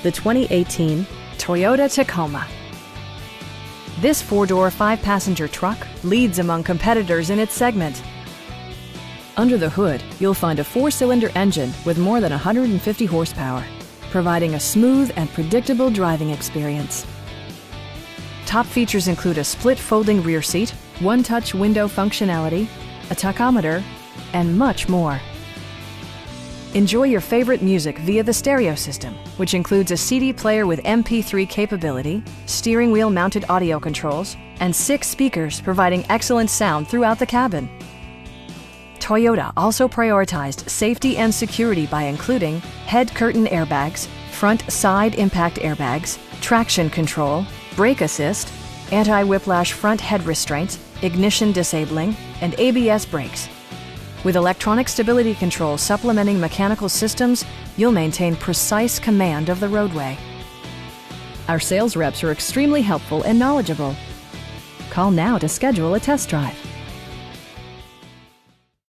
the 2018 Toyota Tacoma. This four-door, five-passenger truck leads among competitors in its segment. Under the hood, you'll find a four-cylinder engine with more than 150 horsepower, providing a smooth and predictable driving experience. Top features include a split folding rear seat, one-touch window functionality, a tachometer, and much more. Enjoy your favorite music via the stereo system, which includes a CD player with MP3 capability, steering wheel mounted audio controls, and 6 speakers providing excellent sound throughout the cabin. Toyota also prioritized safety and security by including head curtain airbags, front side impact airbags, traction control, brake assist, anti-whiplash front head restraints, ignition disabling, and ABS brakes. With electronic stability control supplementing mechanical systems, you'll maintain precise command of the roadway. Our sales reps are extremely helpful and knowledgeable. Call now to schedule a test drive.